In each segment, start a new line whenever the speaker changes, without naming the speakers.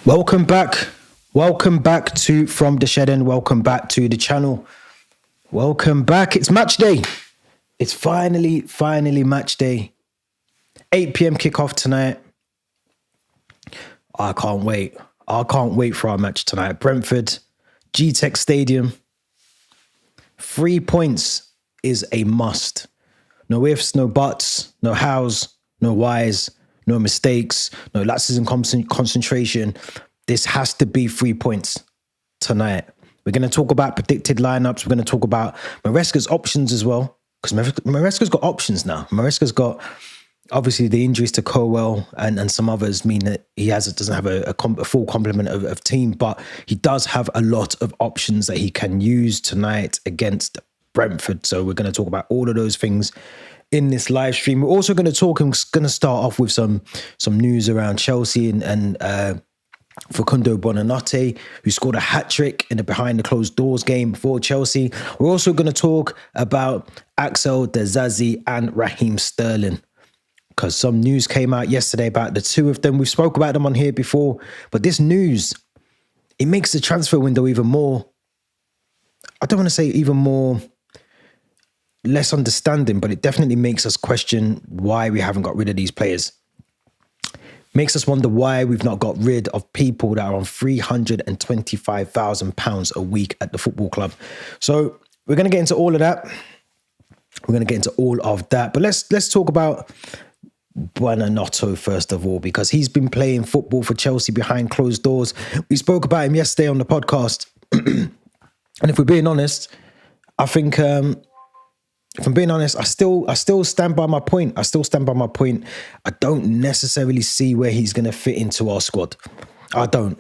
Welcome back. Welcome back to From the Shed End. Welcome back to the channel. Welcome back. It's match day. It's finally match day. 8 p.m. kickoff tonight. I can't wait. I can't wait for our match tonight. Brentford, G-Tech Stadium. 3 points is a must. No ifs, no buts, no hows, no whys, no mistakes, no lapses in concentration. This has to be 3 points tonight. We're going to talk about predicted lineups. We're going to talk about Maresca's options as well, because Maresca's got options now. Maresca's got, obviously, the injuries to Colwell and some others mean that he doesn't have a full complement of team, but he does have a lot of options that he can use tonight against Brentford. So we're going to talk about all of those things in this live stream. We're also going to talk, I'm going to start off with some news around Chelsea and Facundo Buonanotte, who scored a hat-trick in the behind the closed doors game for Chelsea. We're also going to talk about Axel Dezazi and Raheem Sterling, because some news came out yesterday about the two of them. We've spoke about them on here before, but this news, it makes the transfer window even more, I don't want to say even more less understanding, but it definitely makes us question why we haven't got rid of these players. Makes us wonder why we've not got rid of people that are on £325,000 a week at the football club. So we're going to get into all of that. But let's talk about Buonanotte first of all, because he's been playing football for Chelsea behind closed doors. We spoke about him yesterday on the podcast. And if we're being honest, I think... if I'm being honest, I still stand by my point. I don't necessarily see where he's going to fit into our squad. I don't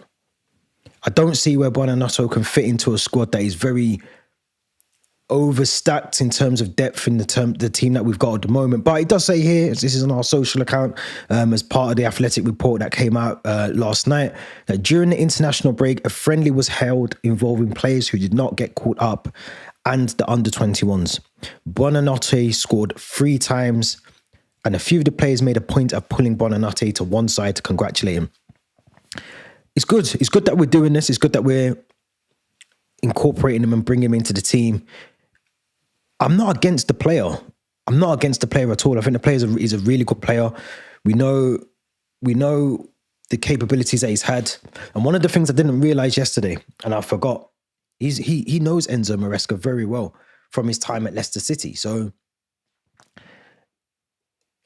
see where Buonanotte can fit into a squad that is very overstacked in terms of depth in the team that we've got at the moment. But it does say here, this is on our social account, as part of the Athletic report that came out last night, that during the international break, a friendly was held involving players who did not get caught up and the under-21s. Buonanotte scored 3 times, and a few of the players made a point of pulling Buonanotte to one side to congratulate him. It's good. It's good that we're doing this. It's good that we're incorporating him and bringing him into the team. I'm not against the player. I'm not against the player at all. I think the player is a really good player. We know the capabilities that he's had. And one of the things I didn't realize yesterday, and I forgot, he knows Enzo Maresca very well from his time at Leicester City. So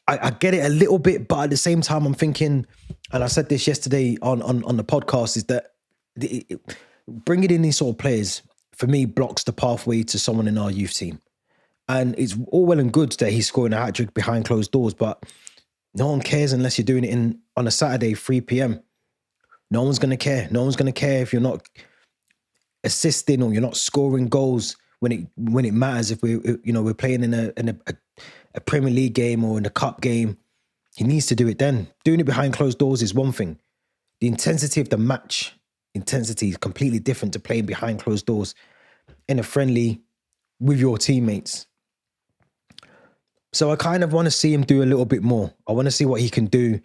I get it a little bit, but at the same time, I'm thinking, and I said this yesterday on the podcast, is that bringing in these sort of players, for me, blocks the pathway to someone in our youth team. And it's all well and good that he's scoring a hat-trick behind closed doors, but no one cares unless you're doing it on a Saturday, 3 p.m. No one's going to care. No one's going to care if you're not assisting or you're not scoring goals when it matters. If we're playing in a Premier League game or in a cup game, he needs to do it then. Doing it behind closed doors is one thing. The intensity of the match intensity is completely different to playing behind closed doors in a friendly with your teammates. So I kind of want to see him do a little bit more. I want to see what he can do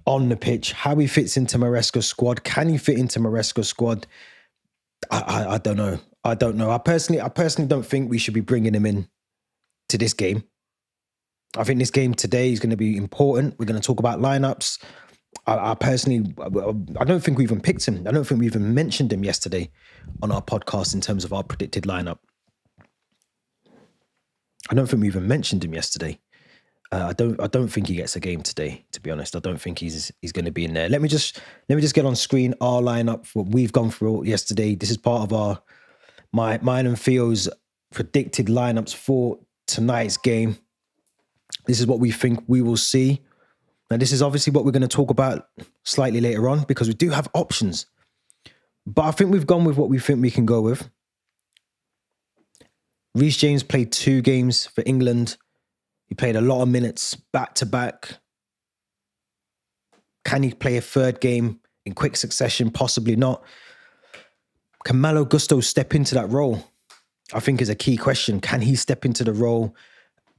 on the pitch, how he fits into Maresca's squad. Can he fit into Maresca's squad? I don't know. I personally don't think we should be bringing him in to this game. I think this game today is going to be important. We're going to talk about lineups. I don't think we even picked him. I don't think we even mentioned him yesterday on our podcast in terms of our predicted lineup. I don't think we even mentioned him yesterday. I don't think he gets a game today, to be honest. I don't think he's going to be in there. Let me just get on screen our lineup, what we've gone through yesterday. This is part of mine and Theo's predicted lineups for tonight's game. This is what we think we will see. Now, this is obviously what we're going to talk about slightly later on, because we do have options. But I think we've gone with what we think we can go with. Reece James played 2 games for England. He played a lot of minutes back to back. Can he play a 3rd game in quick succession? Possibly not. Can Malo Gusto step into that role? I think is a key question. Can he step into the role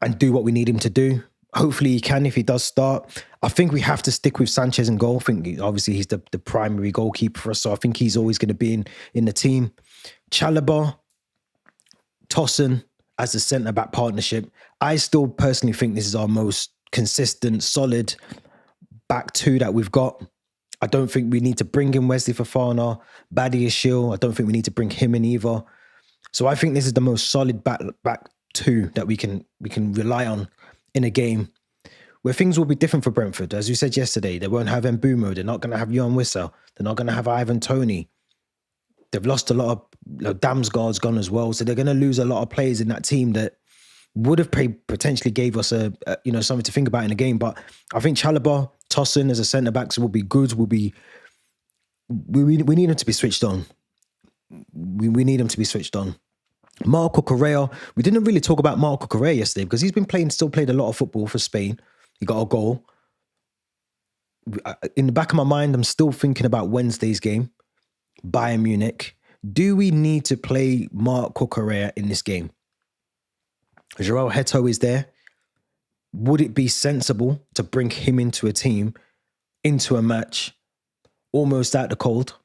and do what we need him to do? Hopefully he can if he does start. I think we have to stick with Sanchez in goal. I think obviously he's the primary goalkeeper for us, so I think he's always going to be in the team. Chalobah, Tosin as a centre-back partnership. I still personally think this is our most consistent, solid back two that we've got. I don't think we need to bring in Wesley Fofana, Badiashile. I don't think we need to bring him in either. So I think this is the most solid back two that we can rely on in a game where things will be different for Brentford. As you said yesterday, they won't have Mbumo. They're not going to have Johan Wissa. They're not going to have Ivan Toney. They've lost a lot of, Damsgaard's gone as well. So they're going to lose a lot of players in that team that would have potentially gave us a something to think about in the game. But I think Chalobah, Tosin as a centre-backs will be good. We need him to be switched on. We need him to be switched on. Marco Correa, we didn't really talk about Marco Correa yesterday because he's been still played a lot of football for Spain. He got a goal. In the back of my mind, I'm still thinking about Wednesday's game, Bayern Munich. Do we need to play Marco Correa in this game? João Heto is there. Would it be sensible to bring him into a team, into a match, almost out the cold?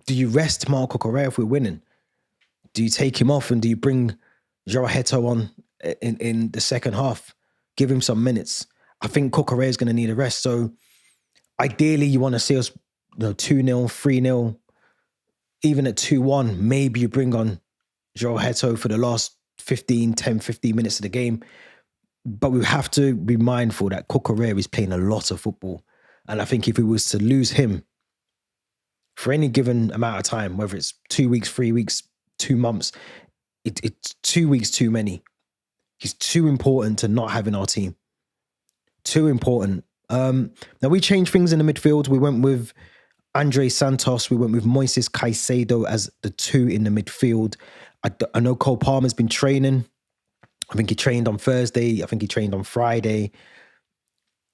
Do you rest Marco Correa if we're winning? Do you take him off and do you bring João Heto on in the second half? Give him some minutes. I think Correa is going to need a rest. So ideally, you want to see us 2-0, 3-0, even at 2-1. Maybe you bring on João Heto for the last 15 minutes of the game. But we have to be mindful that Correa is playing a lot of football. And I think if we was to lose him for any given amount of time, whether it's 2 weeks, 3 weeks, 2 months, it's 2 weeks too many. He's too important to not have in our team. Too important. Now we changed things in the midfield. We went with Andre Santos. We went with Moises Caicedo as the two in the midfield. I know Cole Palmer's been training. I think he trained on Thursday. I think he trained on Friday.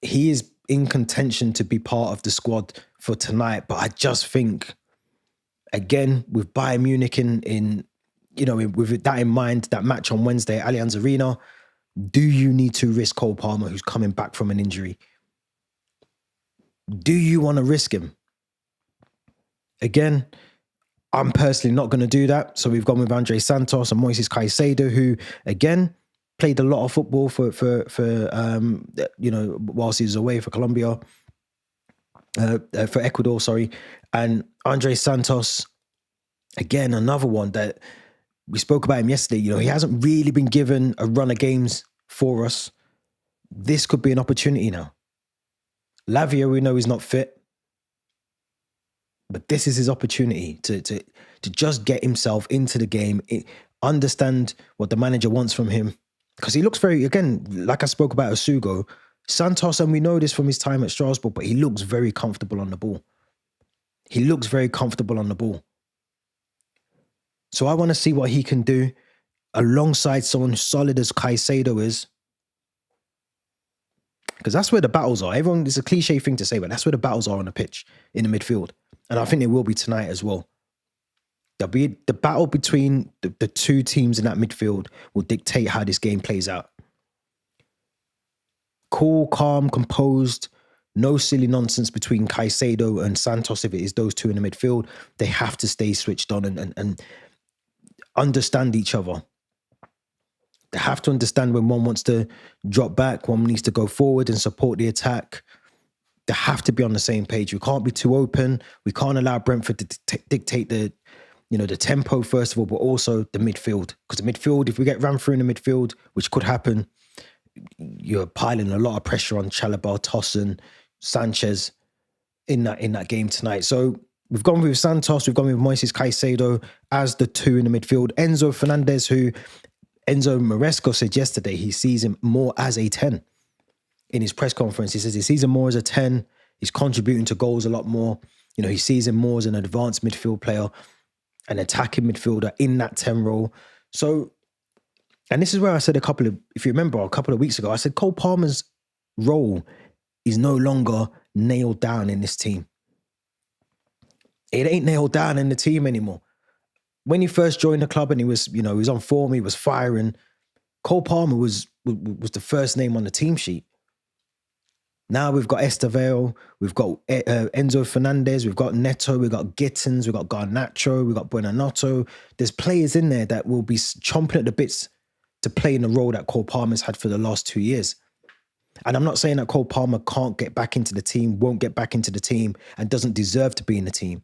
He is in contention to be part of the squad for tonight. But I just think, again, with Bayern Munich with that in mind, that match on Wednesday at Allianz Arena, do you need to risk Cole Palmer, who's coming back from an injury? Do you want to risk him? Again, I'm personally not going to do that. So we've gone with Andre Santos and Moises Caicedo, who, again, played a lot of football for whilst he was away for Colombia, for Ecuador, sorry. And Andre Santos, again, another one that we spoke about him yesterday. He hasn't really been given a run of games for us. This could be an opportunity now. Lavia, we know he's not fit. But this is his opportunity to just get himself into the game, understand what the manager wants from him. Because he looks very, again, like I spoke about Osugo, Santos, and we know this from his time at Strasbourg, but he looks very comfortable on the ball. He looks very comfortable on the ball. So I want to see what he can do alongside someone solid as Caicedo is. Because that's where the battles are. It's a cliche thing to say, but that's where the battles are on the pitch, in the midfield. And I think it will be tonight as well. There'll be the battle between the two teams in that midfield will dictate how this game plays out. Cool, calm, composed, no silly nonsense between Caicedo and Santos. If it is those two in the midfield, they have to stay switched on and understand each other. They have to understand when one wants to drop back, one needs to go forward and support the attack. They have to be on the same page. We can't be too open. We can't allow Brentford to dictate the tempo, first of all, but also the midfield. Because the midfield, if we get ran through in the midfield, which could happen, you're piling a lot of pressure on Chalobah, Tosin, Sanchez in that game tonight. So we've gone with Santos, we've gone with Moises Caicedo as the two in the midfield. Enzo Fernandez, who Enzo Maresca said yesterday, he sees him more as a 10 in his press conference. He says he sees him more as a 10. He's contributing to goals a lot more. He sees him more as an advanced midfield player, an attacking midfielder in that 10 role. So, and this is where I said if you remember, a couple of weeks ago, I said Cole Palmer's role is no longer nailed down in this team. It ain't nailed down in the team anymore. When he first joined the club and he was on form, he was firing. Cole Palmer was the first name on the team sheet. Now we've got Estevao, we've got Enzo Fernandez, we've got Neto, we've got Gittins, we've got Garnacho, we've got Buonanotte. There's players in there that will be chomping at the bits to play in the role that Cole Palmer's had for the last 2 years. And I'm not saying that Cole Palmer can't get back into the team, won't get back into the team, and doesn't deserve to be in the team.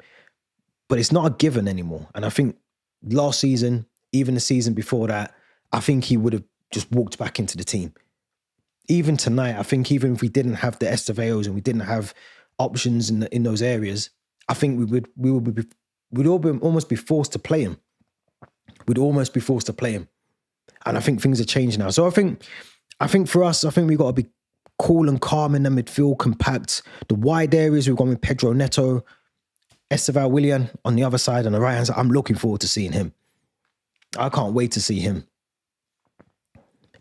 But it's not a given anymore. And I think last season, even the season before that, I think he would have just walked back into the team. Even tonight, I think even if we didn't have the Estevaos and we didn't have options in those areas, I think we'd almost be forced to play him. We'd almost be forced to play him. And I think things are changing now. So I think for us, I think we've got to be cool and calm in the midfield, compact. The wide areas, we've gone with Pedro Neto, Estevao Willian on the other side, on the right hand side. I'm looking forward to seeing him. I can't wait to see him.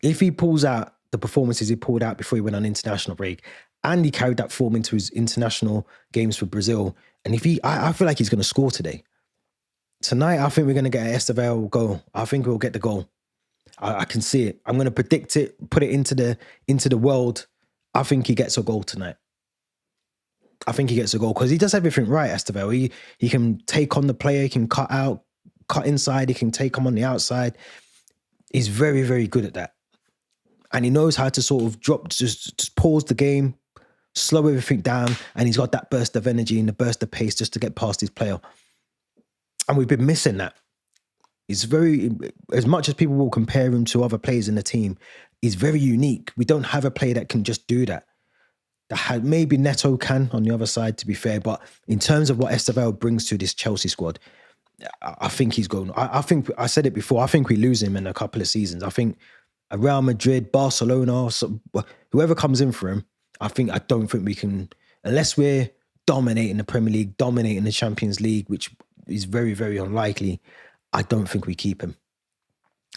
If he pulls out the performances he pulled out before he went on international break, and he carried that form into his international games for Brazil, and I feel like he's going to score today. Tonight, I think we're going to get an Estevao goal. I think we'll get the goal. I can see it. I'm going to predict it, put it into the world. I think he gets a goal tonight. I think he gets a goal because he does everything right, Estevao. He can take on the player, he can cut out, cut inside, he can take him on the outside. He's very, very good at that. And he knows how to sort of just pause the game, slow everything down, and he's got that burst of energy and the burst of pace just to get past his player. And we've been missing that. He's very, as much as people will compare him to other players in the team, he's very unique. We don't have a player that can just do that. Maybe Neto can on the other side, to be fair, but in terms of what Estevao brings to this Chelsea squad, I think he's going. I think I said it before. I think we lose him in a couple of seasons. I think Real Madrid, Barcelona, whoever comes in for him, I don't think we can, unless we're dominating the Premier League, dominating the Champions League, which is very, very unlikely. I don't think we keep him.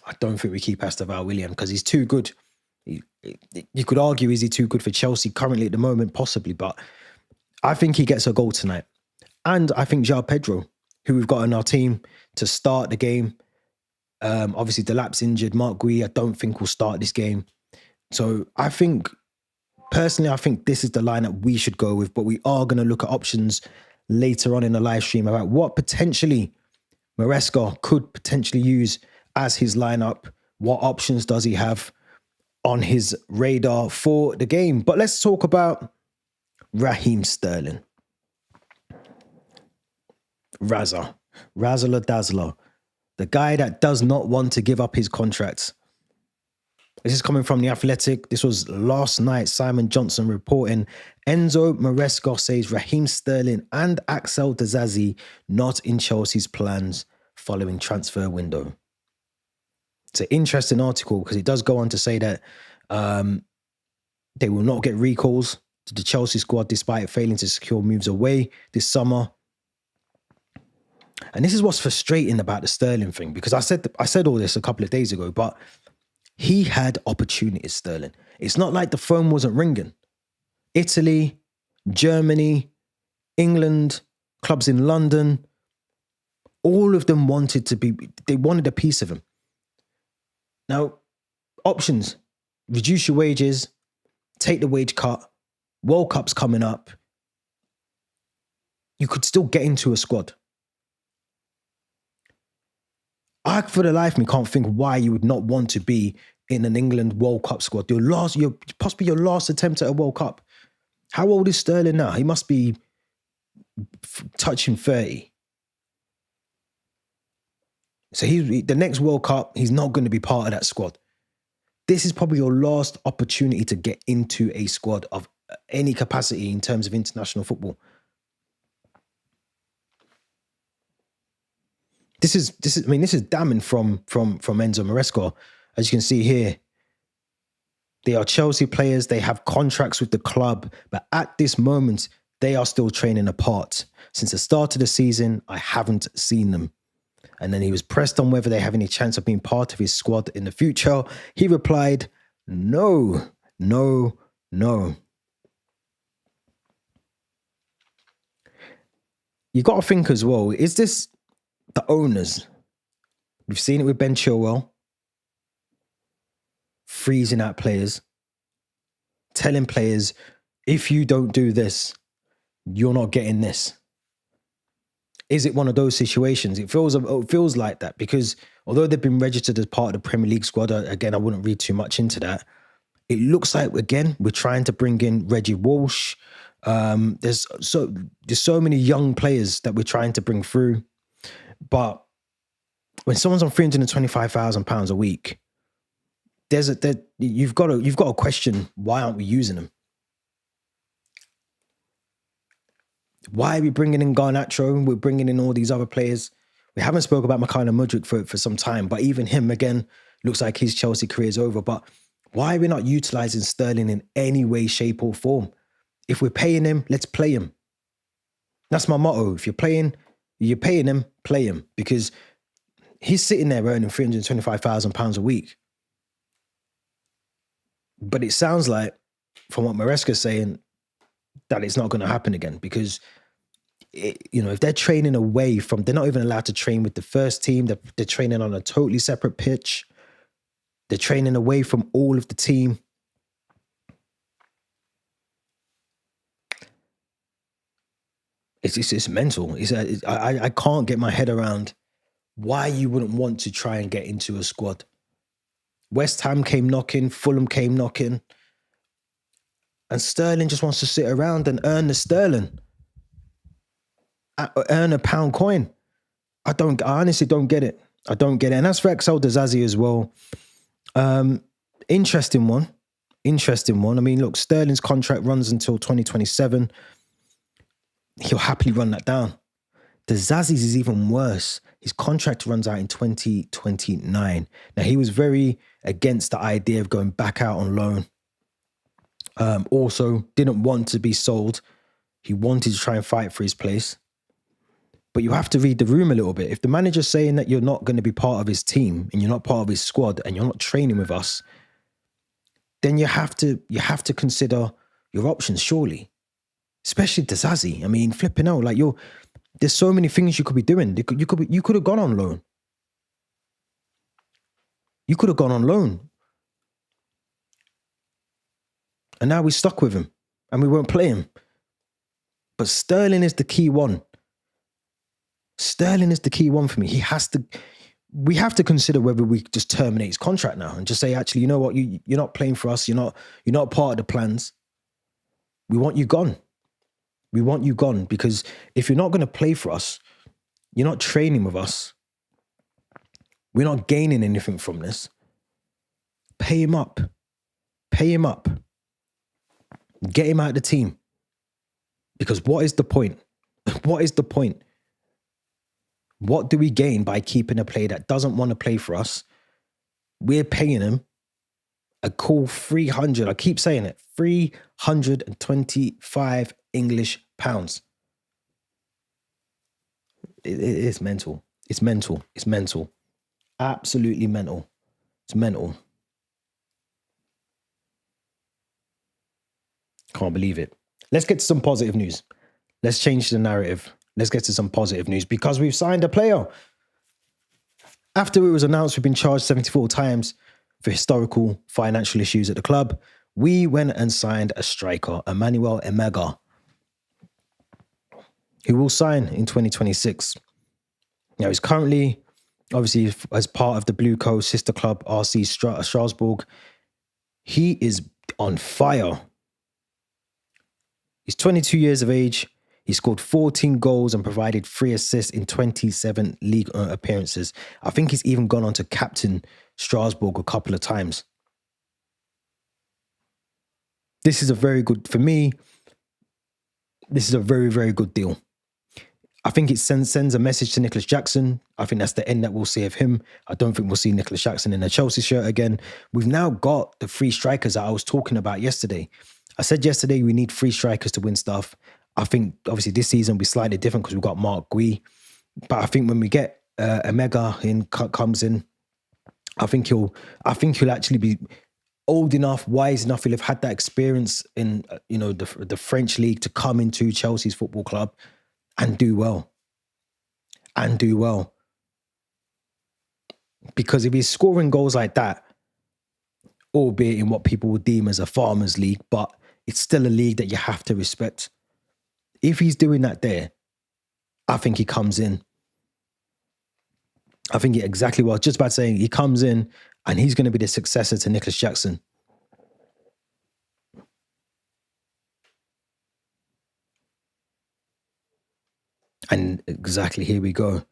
I don't think we keep Estevao Willian because he's too good. You could argue, is he too good for Chelsea currently at the moment? Possibly, but I think he gets a goal tonight. And I think João Pedro, who we've got in our team to start the game, obviously Delap's injured. Mark Gui, I don't think will start this game. So I think, personally, I think this is the lineup we should go with, but we are going to look at options later on in the live stream about what potentially Maresca could potentially use as his lineup. What options does he have on his radar for the game? But let's talk about Raheem Sterling. Razzler Dazzler. The guy that does not want to give up his contract. This is coming from The Athletic. This was last night. Simon Johnson reporting. Enzo Maresca says Raheem Sterling and Axel Disasi not in Chelsea's plans following transfer window. It's an interesting article because it does go on to say that they will not get recalls to the Chelsea squad despite failing to secure moves away this summer. And this is what's frustrating about the Sterling thing, because I said all this a couple of days ago, but he had opportunities, Sterling. It's not like the phone wasn't ringing. Italy, Germany, England, clubs in London, all of them wanted a piece of him. Now, options, reduce your wages, take the wage cut, World Cup's coming up. You could still get into a squad. I, for the life of me, can't think why you would not want to be in an England World Cup squad. Possibly your last attempt at a World Cup. How old is Sterling now? He must be touching 30. So the next World Cup, he's not going to be part of that squad. This is probably your last opportunity to get into a squad of any capacity in terms of international football. This is damning from Enzo Maresca. As you can see here, they are Chelsea players. They have contracts with the club, but at this moment, they are still training apart. Since the start of the season, I haven't seen them. And then he was pressed on whether they have any chance of being part of his squad in the future. He replied, no. You got to think as well, is this the owners? We've seen it with Ben Chilwell. freezing out players, telling players, if you don't do this, you're not getting this. Is it one of those situations? It feels like that, because although they've been registered as part of the Premier League squad, again, I wouldn't read too much into that. It looks like, again, we're trying to bring in Reggie Walsh. There's so many young players that we're trying to bring through. But when someone's on £325,000 a week, you've got to question, why aren't we using them? Why are we bringing in Garnacho? We're bringing in all these other players. We haven't spoke about Mikhailo Mudryk for some time, but even him, again, looks like his Chelsea career is over. But why are we not utilising Sterling in any way, shape or form? If we're paying him, let's play him. That's my motto. If you're paying him, play him. Because he's sitting there earning £325,000 a week. But it sounds like, from what Maresca's saying, that it's not going to happen again, because if they're training away from, they're not even allowed to train with the first team. They're training on a totally separate pitch. They're training away from all of the team. It's mental. I can't get my head around why you wouldn't want to try and get into a squad. West Ham came knocking, Fulham came knocking, and Sterling just wants to sit around and earn the sterling, earn a pound coin. I honestly don't get it. I don't get it. And that's for Axel Disasi as well. Interesting one. I mean, look, Sterling's contract runs until 2027. He'll happily run that down. Dizazi's is even worse. His contract runs out in 2029. Now, he was very against the idea of going back out on loan. Also, didn't want to be sold. He wanted to try and fight for his place. But you have to read the room a little bit. If the manager's saying that you're not going to be part of his team and you're not part of his squad and you're not training with us, then you have to consider your options, surely. Especially Dizazi. I mean, flipping out, like there's so many things you could be doing. You could have gone on loan. You could have gone on loan. And now we're stuck with him and we won't play him. But Sterling is the key one. Sterling is the key one for me. We have to consider whether we just terminate his contract now and just say, actually, you know what? You're not playing for us. You're not part of the plans. We want you gone. We want you gone, because if you're not going to play for us, you're not training with us, we're not gaining anything from this. Pay him up. Pay him up. Get him out of the team. Because what is the point? What is the point? What do we gain by keeping a player that doesn't want to play for us? We're paying him a cool 300. I keep saying it. 325 English pounds. It's mental. It's mental. It's mental. Absolutely mental. It's mental. Can't believe it. Let's get to some positive news. Let's change the narrative. Let's get to some positive news, because we've signed a player. After it was announced we've been charged 74 times for historical financial issues at the club, we went and signed a striker, Emmanuel Emega, who will sign in 2026. Now, he's currently, obviously, as part of the Blue Coast sister club, RC Strasbourg. He is on fire. He's 22 years of age. He scored 14 goals and provided 3 assists in 27 league appearances. I think he's even gone on to captain Strasbourg a couple of times. This is a very good, for me, this is a very, very good deal. I think it sends a message to Nicholas Jackson. I think that's the end that we'll see of him. I don't think we'll see Nicholas Jackson in a Chelsea shirt again. We've now got the 3 strikers that I was talking about yesterday. I said yesterday we need 3 strikers to win stuff. I think obviously this season will be slightly different because we've got Mark Gui. But I think when we get Emega comes in, I think he'll actually be old enough, wise enough. He'll have had that experience in the French league to come into Chelsea's football club and do well. Because if he's scoring goals like that, albeit in what people would deem as a farmers league, but it's still a league that you have to respect. If he's doing that there, I think he comes in. I think exactly what I was just about saying. He comes in and he's going to be the successor to Nicholas Jackson. And exactly, here we go.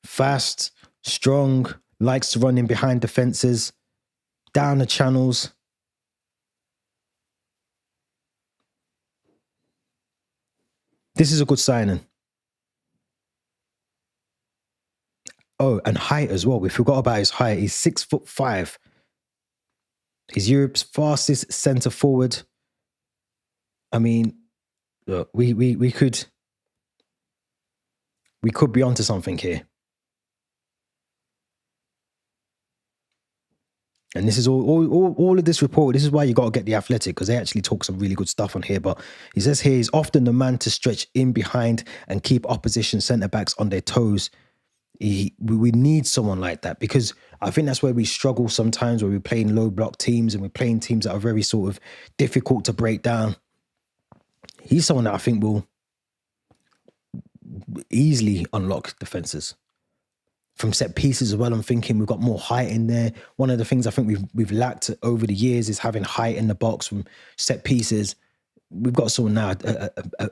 Fast, strong, likes to run in behind defenses, down the channels. This is a good signing. Oh, and height as well. We forgot about his height. He's 6'5". He's Europe's fastest centre forward. I mean, look, we could be onto something here. And this is all of this report. This is why you got to get The Athletic, because they actually talk some really good stuff on here. But he says here he's often the man to stretch in behind and keep opposition centre-backs on their toes. We need someone like that, because I think that's where we struggle sometimes, where we're playing low block teams and we're playing teams that are very sort of difficult to break down. He's someone that I think will easily unlock defences. From set pieces as well, I'm thinking we've got more height in there. One of the things I think we've lacked over the years is having height in the box from set pieces. We've got someone now,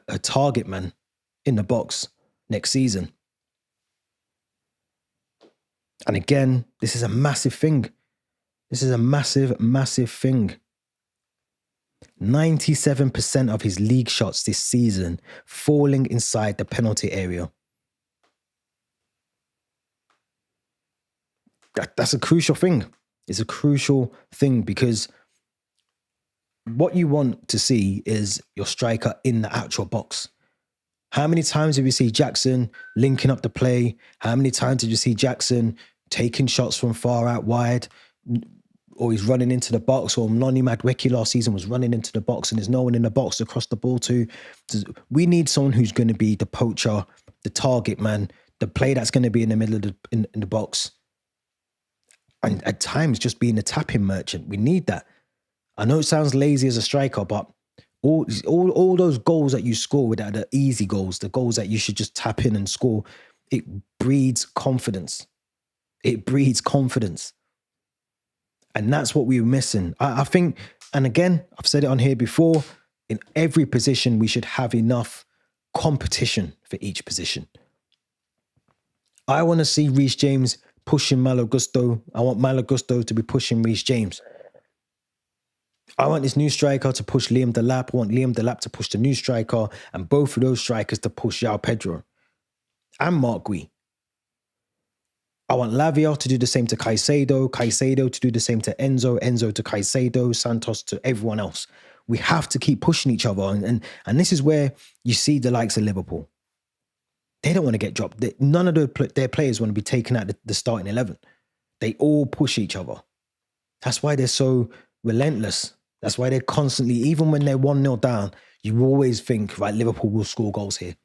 a target man in the box next season. And again, this is a massive thing. This is a massive, massive thing. 97% of his league shots this season falling inside the penalty area. That's a crucial thing. It's a crucial thing, because what you want to see is your striker in the actual box. How many times have you seen Jackson linking up the play? How many times did you see Jackson taking shots from far out wide, or he's running into the box, or Noni Madueke last season was running into the box and there's no one in the box to cross the ball to? We need someone who's going to be the poacher, the target man, the play that's going to be in the middle of in the box. And at times just being a tapping merchant. We need that. I know it sounds lazy as a striker, but all those goals that you score with the easy goals, the goals that you should just tap in and score, it breeds confidence. It breeds confidence. And that's what we were missing. I think, and again, I've said it on here before, in every position, we should have enough competition for each position. I want to see Reece James pushing Malo Gusto. I want Malo Gusto to be pushing Reece James. I want this new striker to push Liam Delap. I want Liam Delap to push the new striker, and both of those strikers to push João Pedro and Mark Gui. I want Lavia to do the same to Caicedo, Caicedo to do the same to Enzo, Enzo to Caicedo, Santos to everyone else. We have to keep pushing each other. And this is where you see the likes of Liverpool. They don't want to get dropped. None of their players want to be taken out the starting 11. They all push each other. That's why they're so relentless. That's why they're constantly, even when they're 1-0 down, you always think, right, Liverpool will score goals here.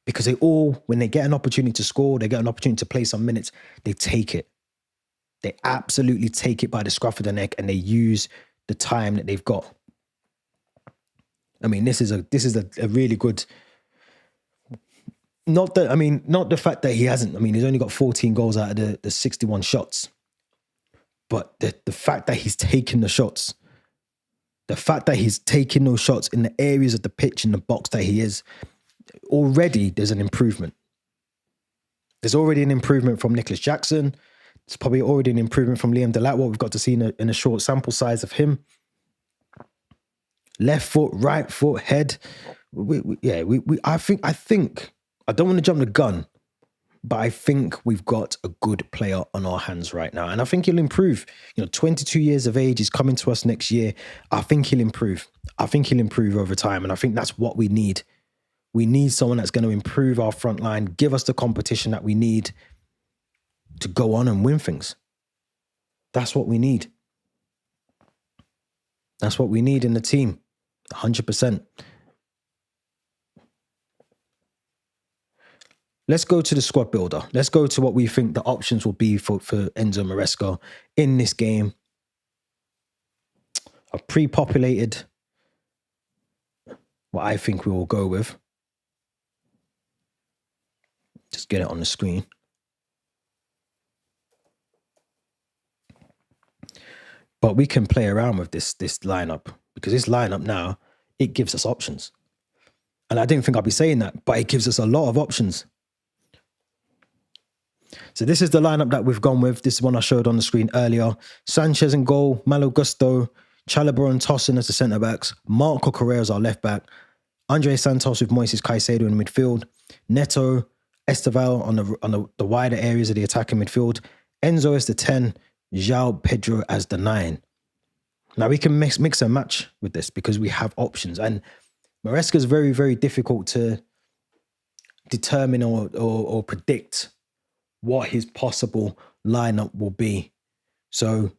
Because they all, when they get an opportunity to score, they get an opportunity to play some minutes, they take it. They absolutely take it by the scruff of the neck, and they use the time that they've got. I mean, this is a really good. Not the fact that he hasn't. I mean, he's only got 14 goals out of the 61 shots. But the fact that he's taking the shots, the fact that he's taking those shots in the areas of the pitch, in the box that he is, already there's an improvement. There's already an improvement from Nicholas Jackson. There's probably already an improvement from Liam Delap, what we've got to see in a short sample size of him. Left foot, right foot, head. I think, I don't want to jump the gun, but I think we've got a good player on our hands right now. And I think he'll improve. 22 years of age, he's coming to us next year. I think he'll improve. I think he'll improve over time. And I think that's what we need. We need someone that's going to improve our front line, give us the competition that we need to go on and win things. That's what we need. That's what we need in the team. 100%. Let's go to the squad builder. Let's go to what we think the options will be for Enzo Maresca in this game. I've pre-populated what I think we will go with. Just get it on the screen. But we can play around with this lineup, because this lineup now, it gives us options. And I didn't think I'd be saying that, but it gives us a lot of options. So this is the lineup that we've gone with. This is one I showed on the screen earlier. Sanchez in goal, Malo Gusto, Chalobah and Tosin as the centre-backs, Marco Correa as our left-back, Andre Santos with Moises Caicedo in the midfield, Neto, Esteval on the wider areas of the attacking midfield, Enzo as the 10, João Pedro as the 9. Now we can mix and match with this because we have options. And Maresca is very, very difficult to determine or predict what his possible lineup will be. So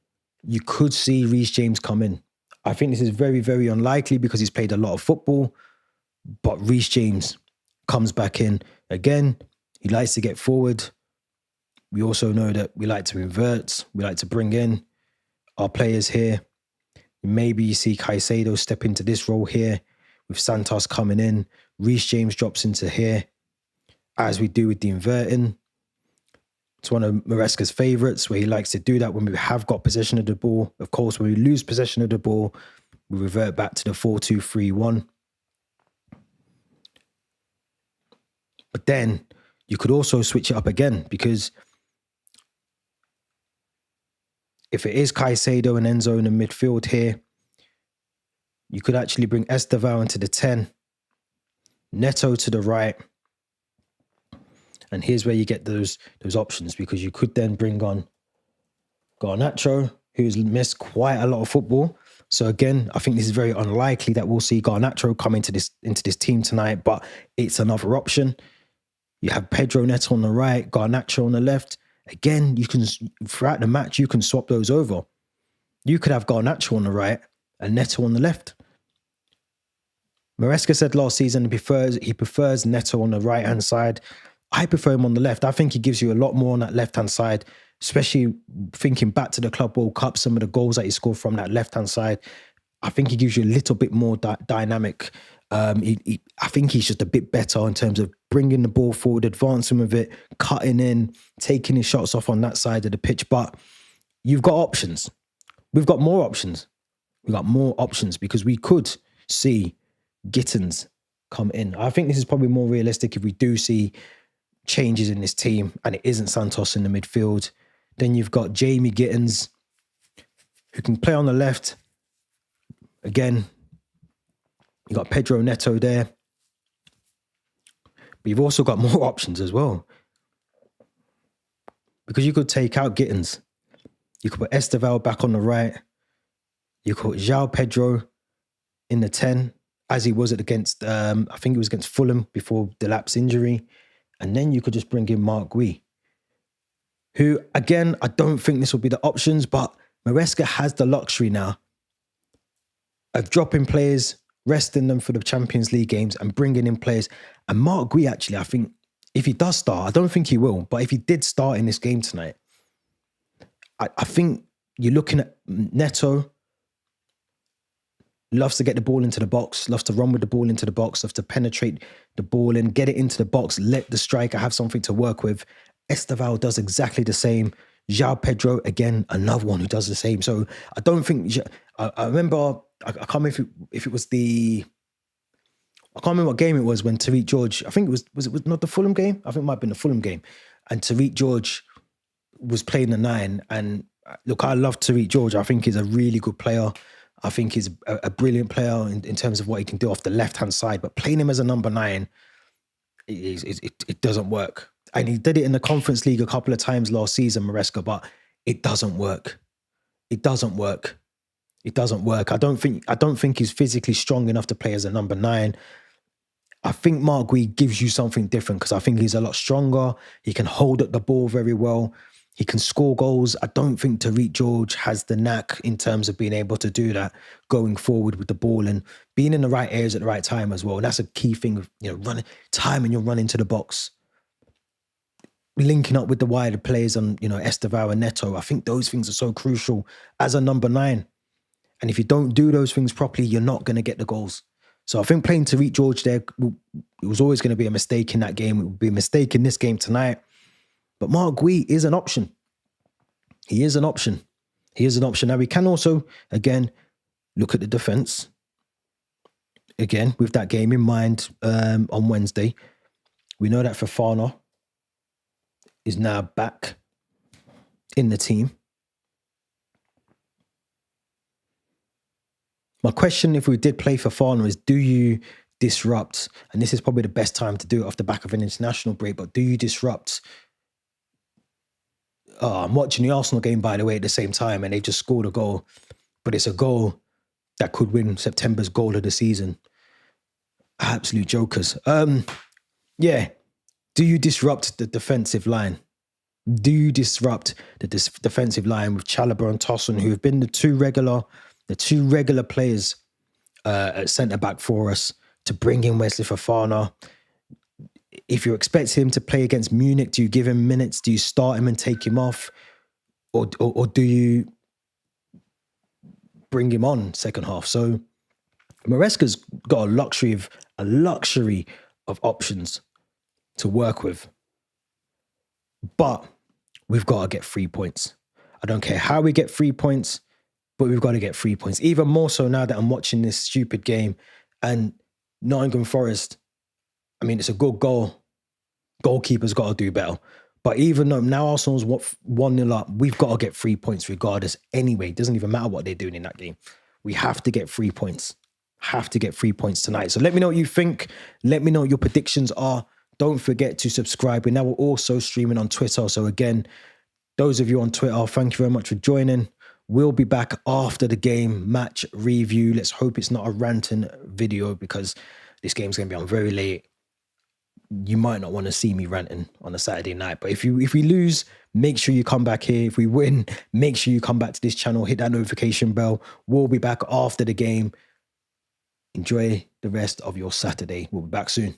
you could see Reece James come in. I think this is very, very unlikely because he's played a lot of football, but Reece James comes back in. Again, he likes to get forward. We also know that we like to invert. We like to bring in our players here. Maybe you see Caicedo step into this role here with Santos coming in. Reece James drops into here, as we do with the inverting. It's one of Maresca's favourites, where he likes to do that when we have got possession of the ball. Of course, when we lose possession of the ball, we revert back to the 4-2-3-1. But then you could also switch it up again, because if it is Caicedo and Enzo in the midfield here, you could actually bring Esteval into the 10, Neto to the right. And here's where you get those options, because you could then bring on Garnacho, who's missed quite a lot of football. So again, I think this is very unlikely that we'll see Garnacho come into this team tonight, but it's another option. You have Pedro Neto on the right, Garnacho on the left. Again, you can, throughout the match, you can swap those over. You could have Garnacho on the right and Neto on the left. Maresca said last season he prefers Neto on the right-hand side. I prefer him on the left. I think he gives you a lot more on that left-hand side, especially thinking back to the Club World Cup, some of the goals that he scored from that left-hand side. I think he gives you a little bit more dynamic. I think he's just a bit better in terms of bringing the ball forward, advancing with it, cutting in, taking his shots off on that side of the pitch. But you've got options. We've got more options. We've got more options because we could see Gittins come in. I think this is probably more realistic if we do see changes in this team and it isn't Santos in the midfield. Then you've got Jamie Gittins, who can play on the left. Again, you got Pedro Neto there. But you've also got more options as well. Because you could take out Gittins. You could put Esteval back on the right. You could put João Pedro in the 10, as he was against, I think it was against Fulham before Delap's injury. And then you could just bring in Marc Gui, who, again, I don't think this will be the options, but Maresca has the luxury now of dropping players, resting them for the Champions League games and bringing in players. And Marc Gui, actually, I think if he does start, I don't think he will, but if he did start in this game tonight, I think you're looking at Neto, loves to get the ball into the box, loves to run with the ball into the box, loves to penetrate the ball and get it into the box, let the striker have something to work with. Esteval does exactly the same. João Pedro, again, another one who does the same. So I don't think, I remember, I can't remember if it was I can't remember what game it was when Tariq George, I think was it not the Fulham game? I think it might have been the Fulham game. And Tariq George was playing the 9. And look, I love Tariq George. I think he's a really good player. I think he's a brilliant player in terms of what he can do off the left-hand side. But playing him as a number 9, it doesn't work. And he did it in the Conference League a couple of times last season, Maresca, but it doesn't work. It doesn't work. It doesn't work. I don't think he's physically strong enough to play as a number 9. I think Marc Gui gives you something different because I think he's a lot stronger. He can hold up the ball very well. He can score goals. I don't think Tariq George has the knack in terms of being able to do that going forward with the ball and being in the right areas at the right time as well. And that's a key thing of, timing your run into the box. Linking up with the wider players on, Esteval and Neto. I think those things are so crucial as a number 9. And if you don't do those things properly, you're not going to get the goals. So I think playing Tariq George there, it was always going to be a mistake in that game. It would be a mistake in this game tonight. But Mark Gui is an option. He is an option. He is an option. Now, we can also, again, look at the defence. Again, with that game in mind on Wednesday, we know that Fofana is now back in the team. My question, if we did play Fofana, is do you disrupt, and this is probably the best time to do it off the back of an international break, but do you disrupt? I'm watching the Arsenal game, by the way, at the same time, and they just scored a goal, but it's a goal that could win September's goal of the season. Absolute jokers. Yeah. Do you disrupt the defensive line? Do you disrupt the defensive line with Chalobah and Tosun, who have been the two regular players at centre-back for us, to bring in Wesley Fofana? If you're expecting him to play against Munich, do you give him minutes? Do you start him and take him off? Or do you bring him on second half? So Maresca's got a luxury of options to work with. But we've got to get 3 points. I don't care how we get 3 points, but we've got to get 3 points. Even more so now that I'm watching this stupid game. And Nottingham Forest, I mean, it's a good goal. Goalkeeper's got to do better. But even though now Arsenal's 1-0 up, we've got to get 3 points regardless anyway. It doesn't even matter what they're doing in that game. We have to get 3 points. Have to get 3 points tonight. So let me know what you think. Let me know what your predictions are. Don't forget to subscribe. We're now also streaming on Twitter. So again, those of you on Twitter, thank you very much for joining. We'll be back after the game match review. Let's hope it's not a ranting video because this game's going to be on very late. You might not want to see me ranting on a Saturday night. But if we lose, make sure you come back here. If we win, make sure you come back to this channel. Hit that notification bell. We'll be back after the game. Enjoy the rest of your Saturday. We'll be back soon.